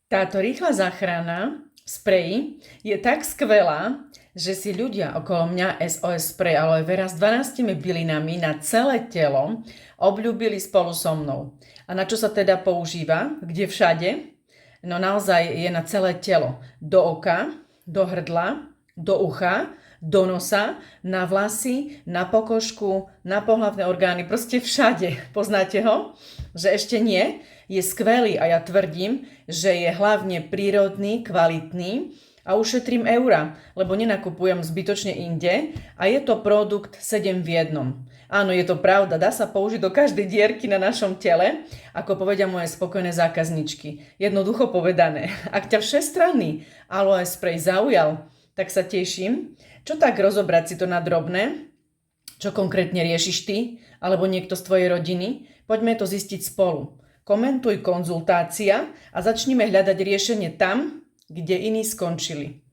Táto rýchla záchrana v spreji je tak skvelá, že si ľudia okolo mňa SOS Spray Aloe Vera s 12 bylinami na celé telo obľúbili spolu so mnou. A na čo sa teda používa? Kde všade? No naozaj je na celé telo. Do oka, do hrdla, do ucha, do nosa, na vlasy, na pokožku, na pohlavné orgány, proste všade. Poznáte ho? Že ešte nie? Je skvelý a ja tvrdím, že je hlavne prírodný, kvalitný a ušetrím eura, lebo nenakupujem zbytočne inde a je to produkt 7 v jednom. Áno, je to pravda, dá sa použiť do každej dierky na našom tele, ako povedia moje spokojné zákazničky. Jednoducho povedané, ak ťa všestranný aloe spray zaujal, tak sa teším. Čo tak rozobrať si to na drobné? Čo konkrétne riešiš ty alebo niekto z tvojej rodiny? Poďme to zistiť spolu. Komentuj, konzultácia a začnime hľadať riešenie tam, kde iní skončili.